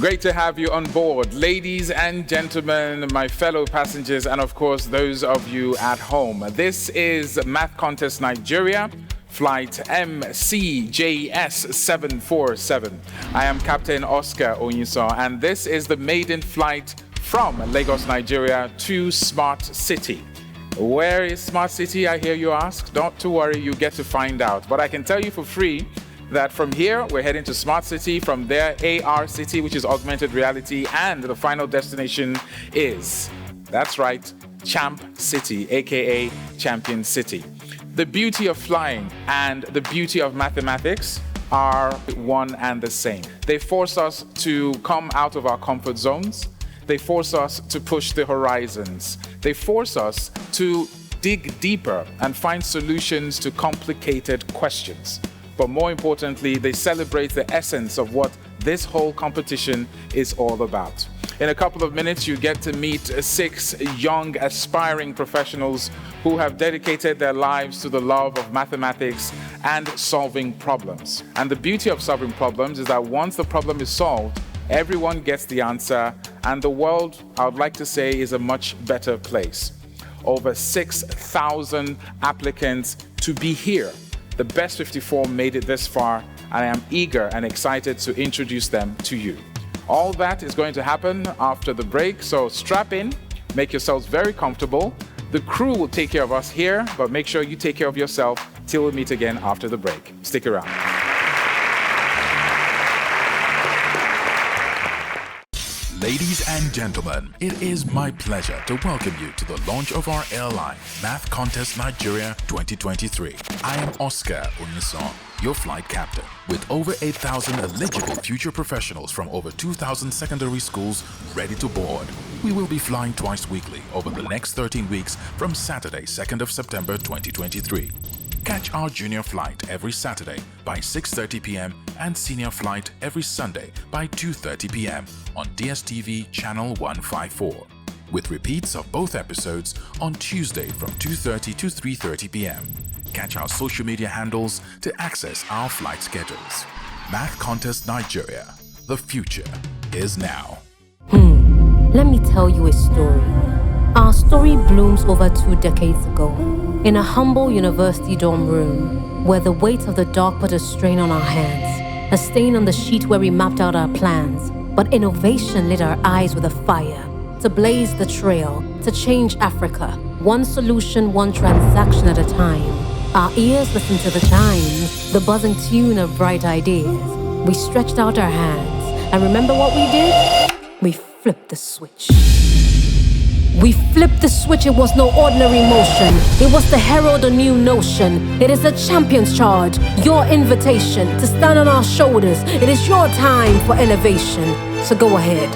Great to have you on board, ladies and gentlemen, my fellow passengers, and of course, those of you at home. This is MathContest Nigeria, flight MCN S1 I am Captain Oscar Onyiso, and this is the maiden flight from Lagos, Nigeria to Smart City. Where is Smart City, I hear you ask? Not to worry, you get to find out. But I can tell you for free that from here, we're heading to Smart City, from there, AR City, which is augmented reality, and the final destination is, that's right, Champ City, aka Champion City. The beauty of flying and the beauty of mathematics are one and the same. They force us to come out of our comfort zones. They force us to push the horizons. They force us to dig deeper and find solutions to complicated questions. But more importantly, they celebrate the essence of what this whole competition is all about. In a couple of minutes, you get to meet 6 young, aspiring professionals who have dedicated their lives to the love of mathematics and solving problems. And the beauty of solving problems is that once the problem is solved, everyone gets the answer, and the world, I would like to say, is a much better place. Over 6,000 applicants to be here. The best 54 made it this far, and I am eager and excited to introduce them to you. All that is going to happen after the break, so strap in, make yourselves very comfortable. The crew will take care of us here, but make sure you take care of yourself till we meet again after the break. Stick around. Ladies and gentlemen, it is my pleasure to welcome you to the launch of our airline, MathContest Nigeria 2023. I am Oscar Onyiso, your flight captain. With over 8,000 eligible future professionals from over 2,000 secondary schools ready to board, we will be flying twice weekly over the next 13 weeks from Saturday, 2nd of September 2023. Catch our junior flight every Saturday by 6:30 p.m. and senior flight every Sunday by 2:30 p.m. on DSTV channel 154, with repeats of both episodes on Tuesday from 2:30 to 3:30 p.m. Catch our social media handles to access our flight schedules. MathContest Nigeria. The future is now. Let me tell you a story. Our story blooms over 2 decades ago, in a humble university dorm room, where the weight of the dark put a strain on our hands, a stain on the sheet where we mapped out our plans. But innovation lit our eyes with a fire, to blaze the trail, to change Africa, one solution, one transaction at a time. Our ears listened to the chimes, the buzzing tune of bright ideas. We stretched out our hands, and remember what we did? We flipped the switch. We flipped the switch, it was no ordinary motion. It was to herald a new notion. It is a champion's charge, your invitation to stand on our shoulders. It is your time for elevation. So go ahead,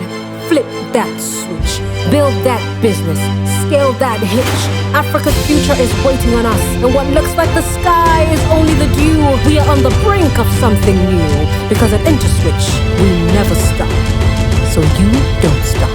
flip that switch, build that business, scale that hitch. Africa's future is waiting on us, and what looks like the sky is only the dew. We are on the brink of something new, because at InterSwitch, we never stop. So you don't stop.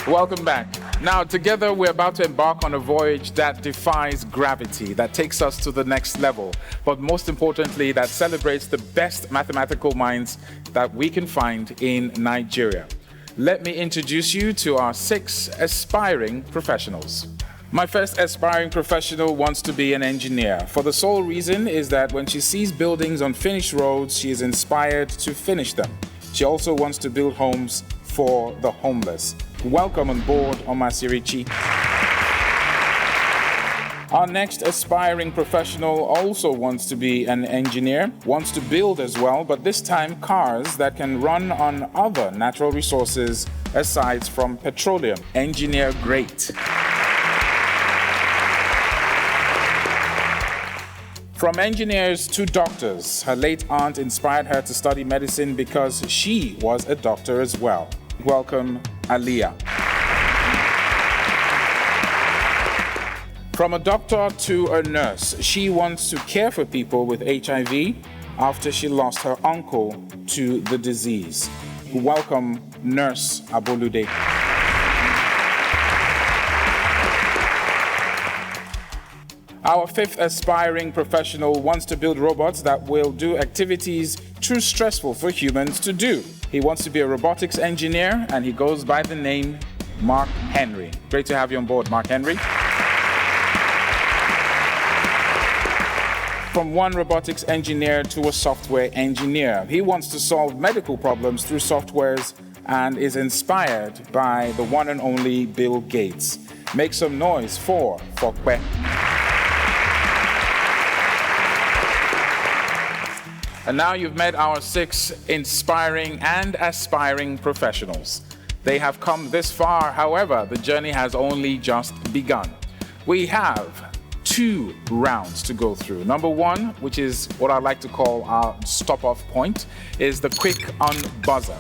Welcome back. Now, together, we're about to embark on a voyage that defies gravity, that takes us to the next level, but most importantly, that celebrates the best mathematical minds that we can find in Nigeria. Let me introduce you to our 6 aspiring professionals. My first aspiring professional wants to be an engineer, for the sole reason is that when she sees buildings on finished roads, she is inspired to finish them. She also wants to build homes for the homeless. Welcome on board, Omasirichi. Our next aspiring professional also wants to be an engineer, wants to build as well, but this time cars that can run on other natural resources aside from petroleum. Engineer great. From engineers to doctors, her late aunt inspired her to study medicine because she was a doctor as well. Welcome, Aliyah. From a doctor to a nurse, she wants to care for people with HIV after she lost her uncle to the disease. Welcome, Nurse Abolude. Our fifth aspiring professional wants to build robots that will do activities too stressful for humans to do. He wants to be a robotics engineer, and he goes by the name Mark Henry. Great to have you on board, Mark Henry. From one robotics engineer to a software engineer, he wants to solve medical problems through softwares and is inspired by the one and only Bill Gates. Make some noise for Fokwe. And now you've met our 6 inspiring and aspiring professionals. They have come this far, however, the journey has only just begun. We have 2 rounds to go through. Number 1, which is what I like to call our stop-off point, is the quick on buzzer.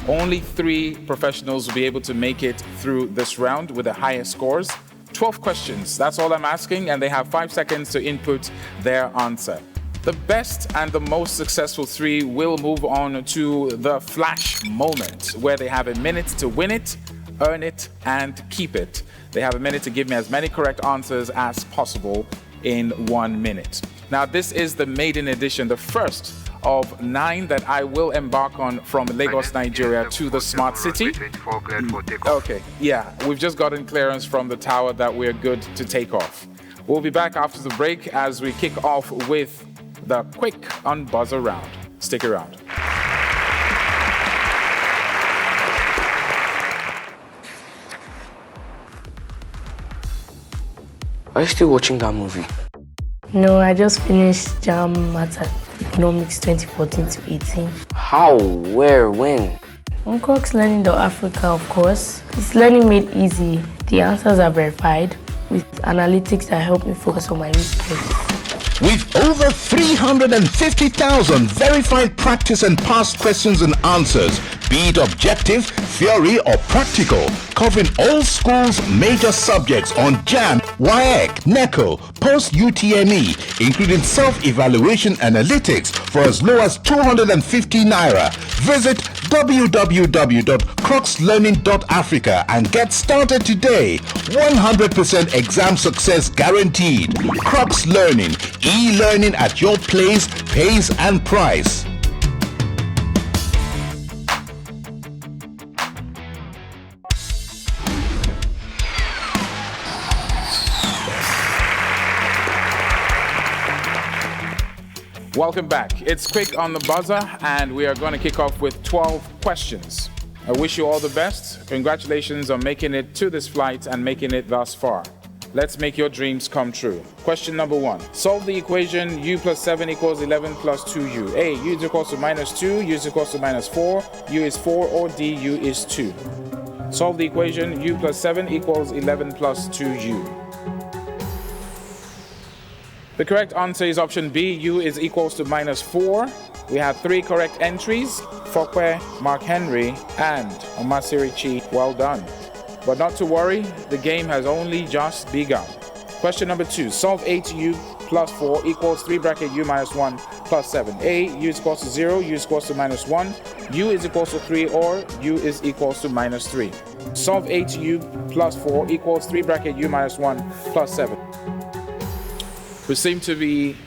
Only 3 professionals will be able to make it through this round with the highest scores. 12 questions, that's all I'm asking, and they have 5 seconds to input their answer. The best and the most successful 3 will move on to the flash moment, where they have a minute to win it, earn it, and keep it. They have a minute to give me as many correct answers as possible in 1 minute. Now, this is the maiden edition, the first of 9 that I will embark on from Lagos, Nigeria to the smart city. Okay, yeah, we've just gotten clearance from the tower that we're good to take off. We'll be back after the break as we kick off with the quick on buzzer round. Stick around. Are you still watching that movie? No, I just finished JAM Math Economics 2014 to 18. How? Where? When? On CrocsLearning.Africa, of course. It's learning made easy. The answers are verified with analytics that help me focus on my research. With over 350,000 verified practice and past questions and answers, be it objective, theory or practical, covering all schools' major subjects on JAM, WAEC, NECO, post-UTME, including self-evaluation analytics for as low as 250 Naira. Visit www.crocslearning.africa and get started today. 100% exam success guaranteed. Crocs Learning, e-learning at your place, pace and price. Welcome back. It's quick on the buzzer, and we are going to kick off with 12 questions. I wish you all the best. Congratulations on making it to this flight and making it thus far. Let's make your dreams come true. Question number 1. Solve the equation u plus 7 equals 11 plus 2u. A, u is equals to minus 2, u is equals to minus 4, u is 4, or D, u is 2. Solve the equation u plus 7 equals 11 plus 2u. The correct answer is option B, u is equals to minus 4. We have 3 correct entries, Fokwe, Mark Henry, and Omasirichi. Well done. But not to worry, the game has only just begun. Question number 2, solve 8u plus 4 equals 3 bracket u minus 1 plus 7. A, u is equals to 0, u is equals to minus 1, u is equals to 3, or u is equals to minus 3. Solve 8u plus 4 equals 3 bracket u minus 1 plus 7. We seem to be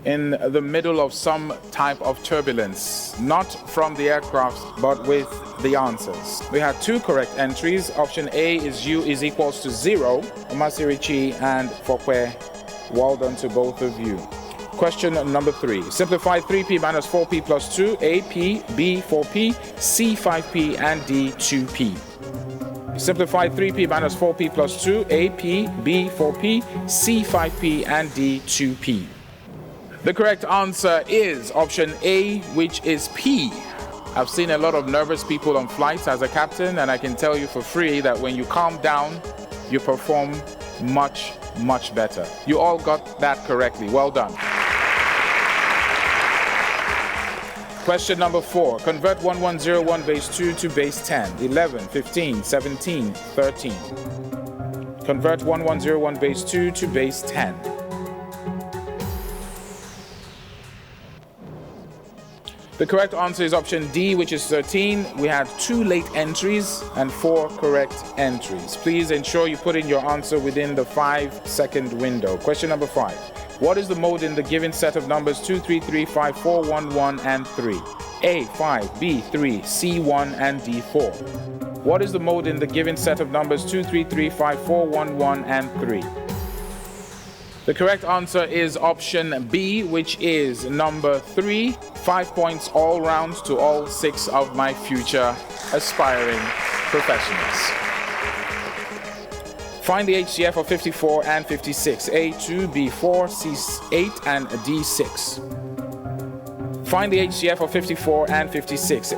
in the middle of some type of turbulence, not from the aircraft, but with the answers. We had 2 correct entries. Option A is u is equals to 0. Omasirichi and Fokwe, well done to both of you. Question number 3. Simplify 3p minus 4p plus 2, A, p, b, 4p, c, 5p, and d, 2p. Simplify 3p minus 4p plus 2, A, p, b, 4p, c, 5p, and d, 2p. The correct answer is option A, which is P. I've seen a lot of nervous people on flights as a captain, and I can tell you for free that when you calm down, you perform much, much better. You all got that correctly. Well done. Question number 4. Convert 1101 base 2 to base 10, 11, 15, 17, 13. Convert 1101 base 2 to base 10. The correct answer is option D, which is 13. We had 2 late entries and 4 correct entries. Please ensure you put in your answer within the 5-second window. Question number 5. What is the mode in the given set of numbers 2, 3, 3, 5, 4, 1, 1, and 3? A, 5, B, 3, C, 1, and D, 4. What is the mode in the given set of numbers 2, 3, 3, 5, 4, 1, 1, and 3? The correct answer is option B, which is number 3. 5 points all round to all 6 of my future aspiring professionals. Find the HCF of 54 and 56. A, 2, B, 4, C, 8, and D, 6. Find the HCF of 54 and 56.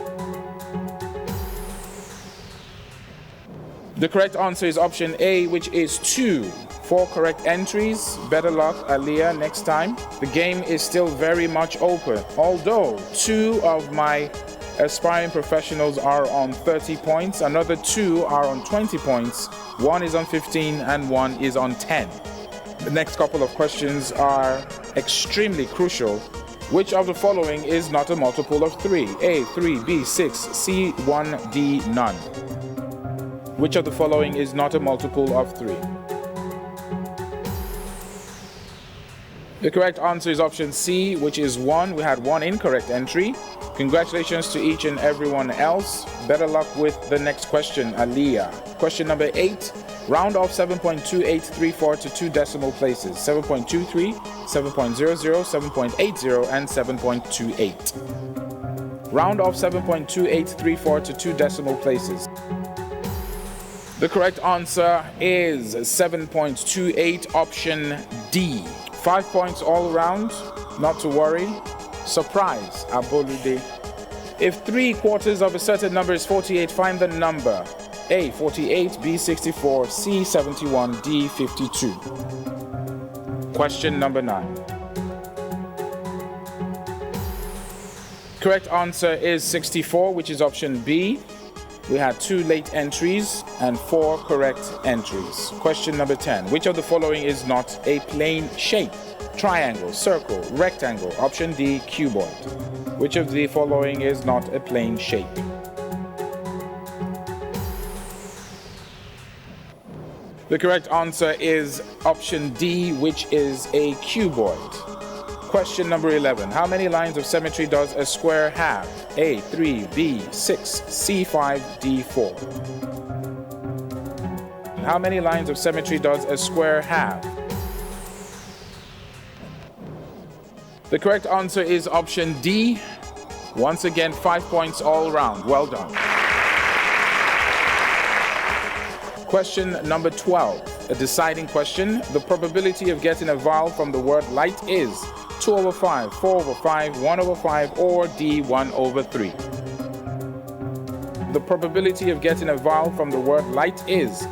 The correct answer is option A, which is 2. 4 correct entries. Better luck, Aliyah, next time. The game is still very much open. Although 2 of my aspiring professionals are on 30 points, another 2 are on 20 points, 1 is on 15, and 1 is on 10. The next couple of questions are extremely crucial. Which of the following is not a multiple of 3? A, 3, B, 6, C, 1, D, none. Which of the following is not a multiple of 3? The correct answer is option C, which is 1. We had 1 incorrect entry. Congratulations to each and everyone else. Better luck with the next question, Aliyah. Question number 8. Round off 7.2834 to 2 decimal places. 7.23, 7.00, 7.80, and 7.28. Round off 7.2834 to 2 decimal places. The correct answer is 7.28, option D. 5 points all around, not to worry. Surprise, Abolude. If 3/4 of a certain number is 48, find the number. A, 48, B, 64, C, 71, D, 52. Question number 9. Correct answer is 64, which is option B. We had 2 late entries and 4 correct entries. Question number 10. Which of the following is not a plane shape? Triangle, circle, rectangle. Option D, cuboid. Which of the following is not a plane shape? The correct answer is option D, which is a cuboid. Question number 11. How many lines of symmetry does a square have? A, 3, B, 6, C, 5, D, 4. How many lines of symmetry does a square have? The correct answer is option D. Once again, 5 points all round. Well done. Question number 12. A deciding question. The probability of getting a vowel from the word light is 2/5, 4/5, 1/5, or D, 1/3. The probability of getting a vowel from the word light is.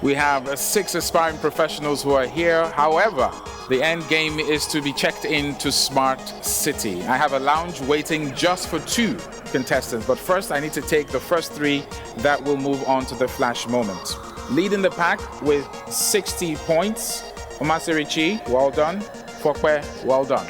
We have 6 aspiring professionals who are here. However, the end game is to be checked into Smart City. I have a lounge waiting just for 2 contestants, but first I need to take the first 3 that will move on to the flash moment. Leading the pack with 60 points, Omasirichi, well done. Fokwe, well done.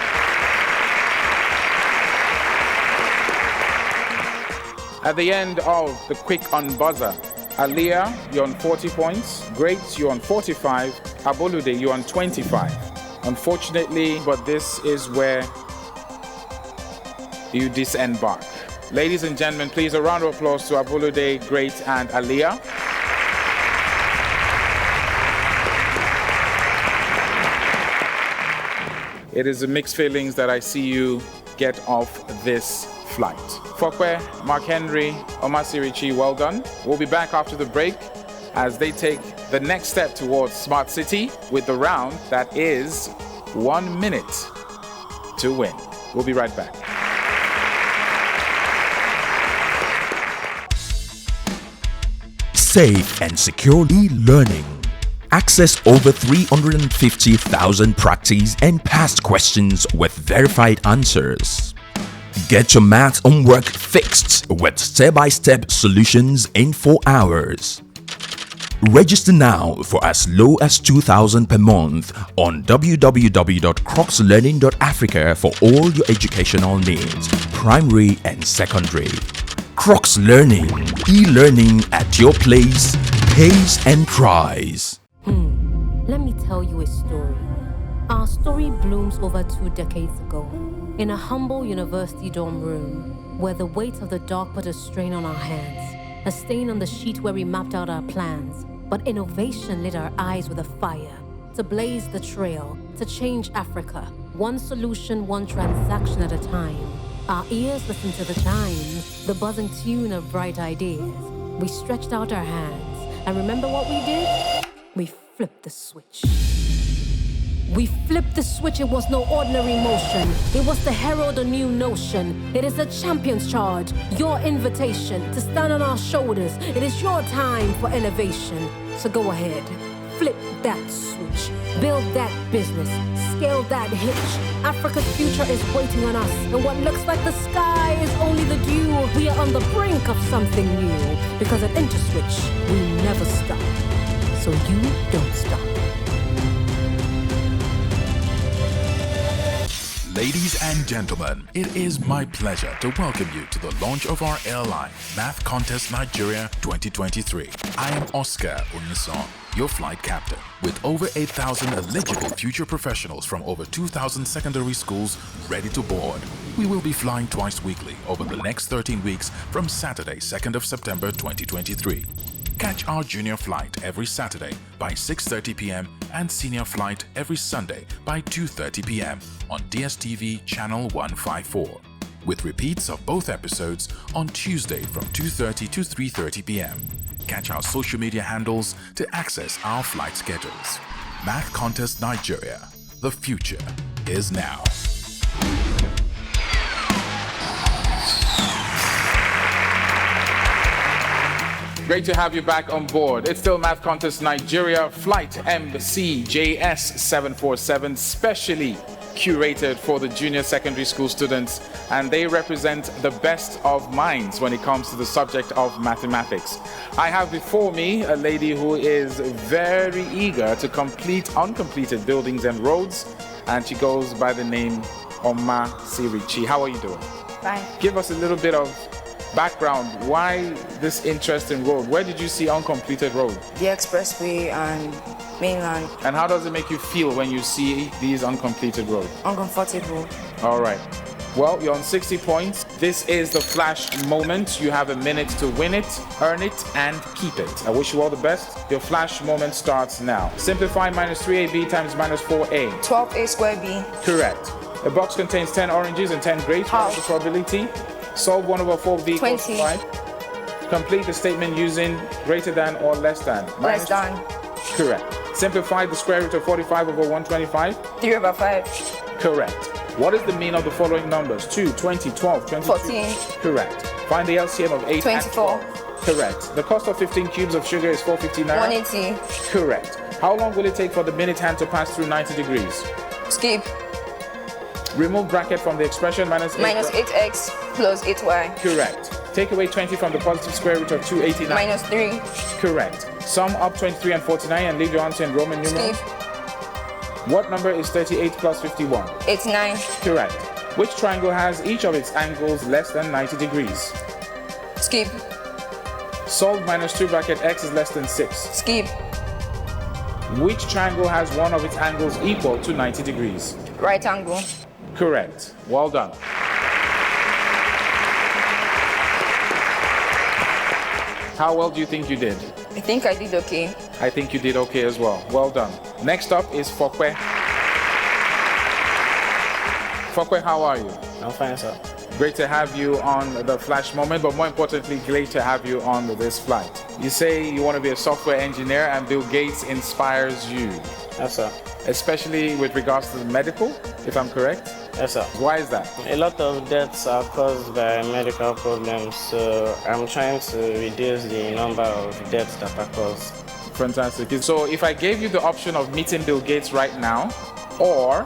At the end of the quick on buzzer, Aliyah, you're on 40 points. Great, you're on 45. Abolude, you're on 25. Unfortunately, but this is where you disembark. Ladies and gentlemen, please a round of applause to Abolude, Great, and Aliyah. It is a mixed feelings that I see you get off this flight. Fokwe, Mark Henry, Omasirichi, well done. We'll be back after the break as they take the next step towards Smart City with the round that is 1 minute to win. We'll be right back. Safe and secure e-learning. Access over 350,000 practice and past questions with verified answers. Get your math homework fixed with step-by-step solutions in 4 hours. Register now for as low as 2,000 per month on www.crocslearning.africa for all your educational needs, primary and secondary. Crocs Learning, e-learning at your place, pace and price. Let me tell you a story. Our story blooms over 2 decades ago in a humble university dorm room where the weight of the dark put a strain on our hands, a stain on the sheet where we mapped out our plans. But innovation lit our eyes with a fire to blaze the trail, to change Africa, one solution, one transaction at a time. Our ears listened to the chime, the buzzing tune of bright ideas. We stretched out our hands, and remember what we did? We flipped the switch. We flipped the switch, it was no ordinary motion. It was to herald a new notion. It is a champion's charge, your invitation to stand on our shoulders. It is your time for elevation. So go ahead, flip that switch, build that business, scale that hitch. Africa's future is waiting on us, and what looks like the sky is only the dew. We are on the brink of something new, because at InterSwitch, we never stop. So you don't stop. Ladies and gentlemen, it is my pleasure to welcome you to the launch of our airline, MathContest Nigeria 2023. I am Oscar Onyeson, your flight captain. With over 8,000 eligible future professionals from over 2,000 secondary schools ready to board, we will be flying twice weekly over the next 13 weeks from Saturday, 2nd of September 2023. Catch our junior flight every Saturday by 6:30 p.m. and senior flight every Sunday by 2:30 p.m. on DSTV channel 154, with repeats of both episodes on Tuesday from 2:30 to 3:30 p.m. Catch our social media handles to access our flight schedules. MathContest Nigeria. The future is now. Great to have you back on board. It's still MathContest Nigeria, flight MCN 747, specially curated for the junior secondary school students, and they represent the best of minds when it comes to the subject of mathematics. I have before me a lady who is very eager to complete uncompleted buildings and roads, and she goes by the name Oma Sirichi. How are you doing? Fine. Give us a little bit of background. Why this interest in road? Where did you see uncompleted road? The expressway and mainland. And how does it make you feel when you see these uncompleted roads? Uncomfortable. All right. Well, you're on 60 points. This is the flash moment. You have a minute to win it, earn it, and keep it. I wish you all the best. Your flash moment starts now. Simplify minus 3ab times minus 4a. 12a squared b. Correct. A box contains 10 oranges and 10 grapes. How? What's the probability? Solve 1 over 4b equals 20. 5. Complete the statement using greater than or less than. Less than. Correct. Simplify the square root of 45 over 125. 3 over 5. Correct. What is the mean of the following numbers? 2, 20, 12, 22. 14. Correct. Find the LCM of 8 24. and 12. Correct. The cost of 15 cubes of sugar is 450 naira. 180. Correct. How long will it take for the minute hand to pass through 90 degrees? Skip. Remove bracket from the expression minus 8. Minus 8x plus 8y. Correct. Take away 20 from the positive square root of 289. Minus 3. Correct. Sum up 23 and 49 and leave your answer in Roman numerals. Skip. What number is 38 plus 51? 89. Correct. Which triangle has each of its angles less than 90 degrees? Skip. Solve minus 2 bracket x is less than 6. Skip. Which triangle has one of its angles equal to 90 degrees? Right angle. Correct. Well done. How well do you think you did? I think I did okay. I think you did okay as well. Well done. Next up is Fokwe. Fokwe, how are you? I'm fine, sir. Great to have you on the Flash Moment, but more importantly, great to have you on this flight. You say you want to be a software engineer and Bill Gates inspires you. Yes, sir. Especially with regards to the medical, if I'm correct? Yes, sir. Why is that? A lot of deaths are caused by medical problems, so I'm trying to reduce the number of deaths that are caused. Fantastic. So if I gave you the option of meeting Bill Gates right now, or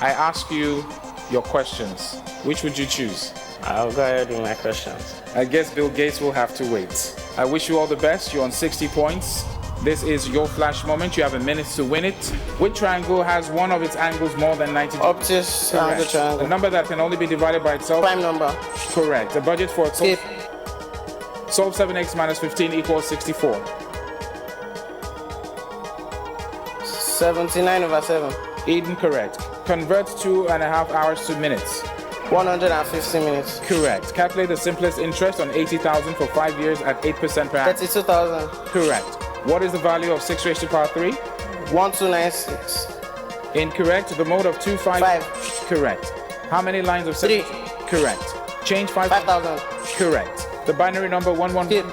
I ask you your questions, which would you choose? I'll go ahead with my questions. I guess Bill Gates will have to wait. I wish you all the best. You're on 60 points. This is your flash moment. You have a minute to win it. Which triangle has one of its angles more than 90 degrees? Obtuse angle A triangle. number that can only be divided by itself? Prime number. Correct. A budget for a Skip. solve 7x minus 15 equals 64. 79/7. Eden, correct. Convert 2.5 hours to minutes. 150 minutes. Correct. Calculate the simplest interest on 80,000 for 5 years at 8% per annum. 32,000. Correct. What is the value of 6 raised to the power 3? 1296. Incorrect. The mode of 2, 5? 5. Correct. How many lines of 3. Correct. Change 5? 5,000. Correct. The binary number 11? Skip.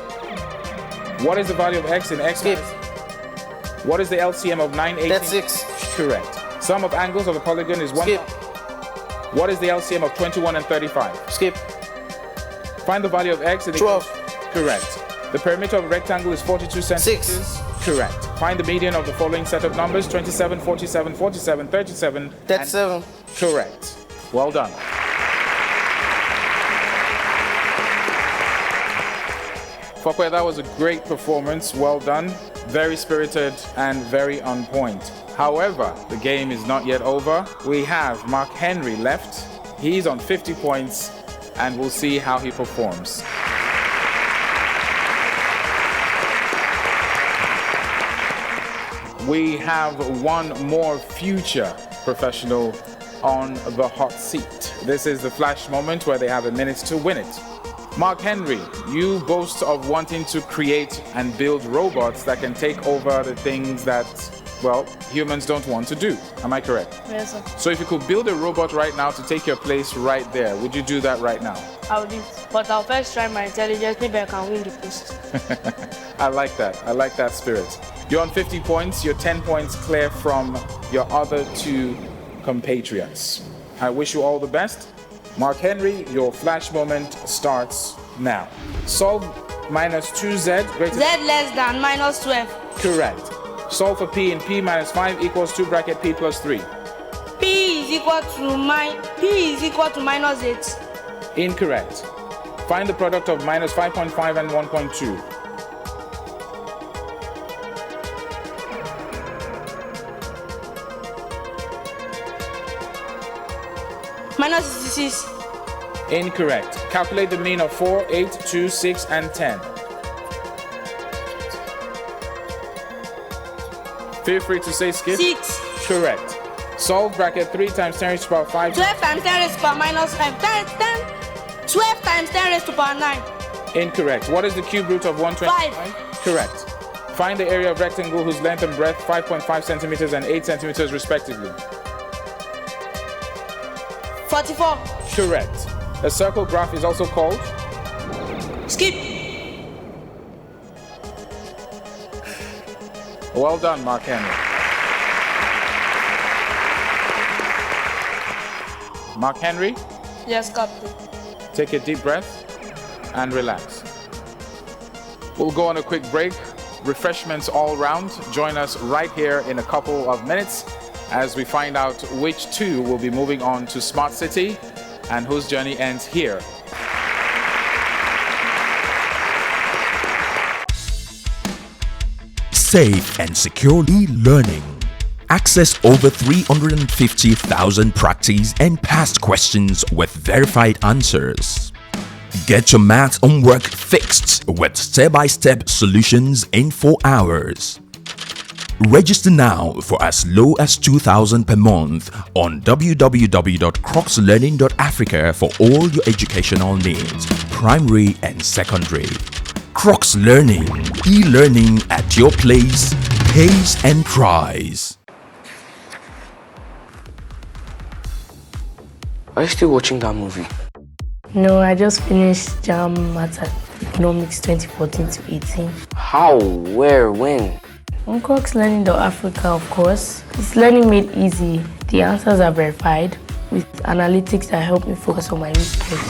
What is the value of x in x? Skip. What is the LCM of 9, 18? 36. Correct. Sum of angles of a polygon is 1. Skip. What is the LCM of 21 and 35? Skip. Find the value of x in 12. Correct. The perimeter of a rectangle is 42 centimeters. 6. Correct. Find the median of the following set of numbers: 27, 47, 47, 37. 37. Correct. Well done. Fokwe, that was a great performance. Well done. Very spirited and very on point. However, the game is not yet over. We have Mark Henry left. He's on 50 points, and we'll see how he performs. We have one more future professional on the hot seat. This is the flash moment where they have a minute to win it. Mark Henry, you boast of wanting to create and build robots that can take over the things that, well, humans don't want to do. Am I correct? Yes, sir. So if you could build a robot right now to take your place right there, would you do that right now? I will do it. But I'll first try my intelligence. Maybe I can win the post. I like that. I like that spirit. You're on 50 points. You're 10 points clear from your other two compatriots. I wish you all the best. Mark Henry, your flash moment starts now. Solve minus 2z greater Z less than minus 12. Correct. Solve for p in p minus 5 equals 2 bracket p plus 3. P is equal to minus 8. Incorrect. Find the product of minus 5.5 and 1.2. Minus 66. Incorrect. Calculate the mean of 4, 8, 2, 6, and 10. Feel free to say skip. 6. Correct. Solve bracket 3 times 10 raised to the power 5. 12 times 10 raised to the power minus 5. 12 times 10 raised to the power 9. Incorrect. What is the cube root of 125? 5. Correct. Find the area of rectangle whose length and breadth 5.5 centimeters and 8 centimeters respectively. 44. Correct. A circle graph is also called? Skip. Well done, Mark Henry. Mark Henry, Yes, Captain. take a deep breath and relax. We'll go on a quick break. Refreshments all round. Join us right here in a couple of minutes as we find out which two will be moving on to Smart City and whose journey ends here. Safe and securely learning. Access over 350,000 practice and past questions with verified answers. Get your math homework fixed with step-by-step solutions in 4 hours. Register now for as low as 2,000 per month on www.crocslearning.africa for all your educational needs, primary and secondary. Crocs Learning, e-learning at your place, pace and price. Are you still watching that movie? No, I just finished Maths Economics 2014 to 18. How? Where? When? On CrocsLearning.Africa, of course. It's learning made easy. The answers are verified with analytics that help me focus on my research.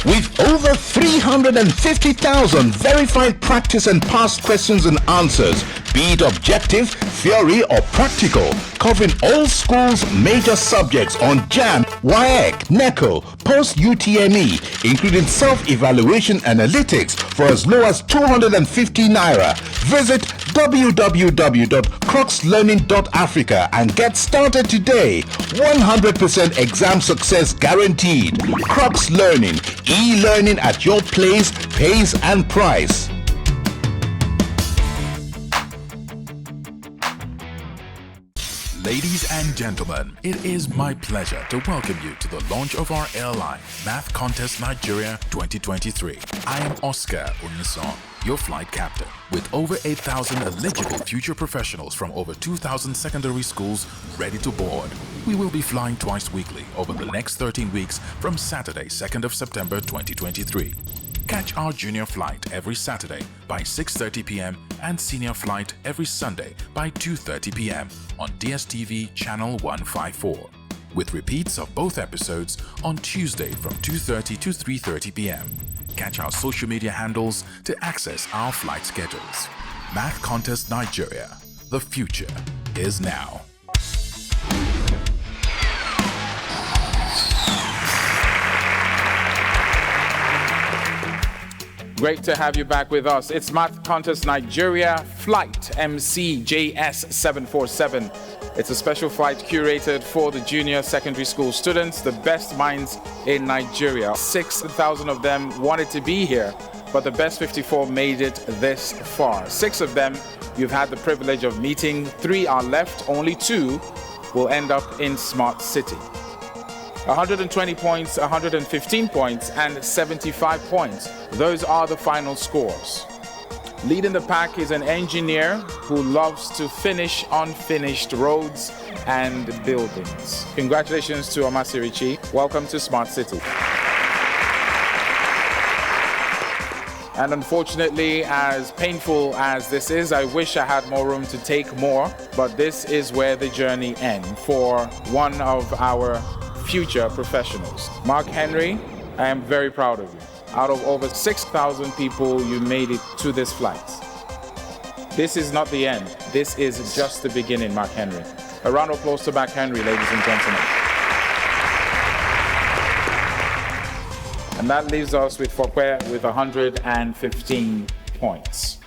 With over 350,000 verified practice and past questions and answers, be it objective, theory or practical, covering all schools' major subjects on JAM, WAEC, NECO, post-UTME, including self-evaluation analytics for as low as 250 Naira. Visit www.crocslearning.africa and get started today. 100% exam success guaranteed. Crocs Learning, e-learning at your place, pace and price. Ladies and gentlemen, it is my pleasure to welcome you to the launch of our airline, MathContest Nigeria 2023. I am Oscar Onyeson, your flight captain. With over 8,000 eligible future professionals from over 2,000 secondary schools ready to board, we will be flying twice weekly over the next 13 weeks from Saturday, 2nd of September 2023. Catch our junior flight every Saturday by 6:30 p.m. and senior flight every Sunday by 2:30 p.m. on DSTV Channel 154, with repeats of both episodes on Tuesday from 2:30 to 3:30 p.m. Catch our social media handles to access our flight schedules. MathContest Nigeria. The future is now. Great to have you back with us. It's MathContest Nigeria Flight MCJS747. It's a special flight curated for the junior secondary school students, the best minds in Nigeria. 6,000 of them wanted to be here, but the best 54 made it this far. 6 of them you've had the privilege of meeting. 3 are left. Only 2 will end up in Smart City. 120 points, 115 points, and 75 points. Those are the final scores. Leading the pack is an engineer who loves to finish unfinished roads and buildings. Congratulations to Omasirichi. Welcome to Smart City. And unfortunately, as painful as this is, I wish I had more room to take more, but this is where the journey ends for one of our future professionals. Mark Henry, I am very proud of you. Out of over 6,000 people, you made it to this flight. This is not the end. This is just the beginning, Mark Henry. A round of applause to Mark Henry, ladies and gentlemen. And that leaves us with Fokwe with 115 points.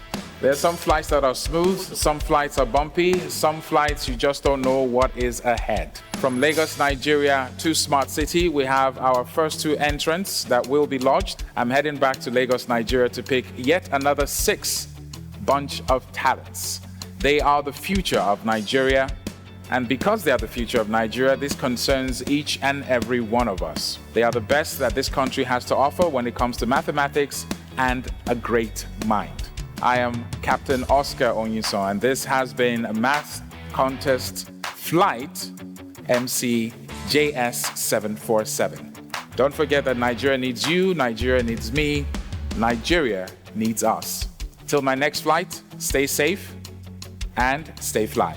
There are some flights that are smooth, some flights are bumpy, some flights you just don't know what is ahead. From Lagos, Nigeria to Smart City, we have our first 2 entrants that will be lodged. I'm heading back to Lagos, Nigeria to pick yet another 6 bunch of talents. They are the future of Nigeria, and because they are the future of Nigeria, this concerns each and every one of us. They are the best that this country has to offer when it comes to mathematics and a great mind. I am Captain Oscar Onyeson, and this has been a Math Contest Flight MCJS747. Don't forget that Nigeria needs you, Nigeria needs me, Nigeria needs us. Till my next flight, stay safe and stay fly.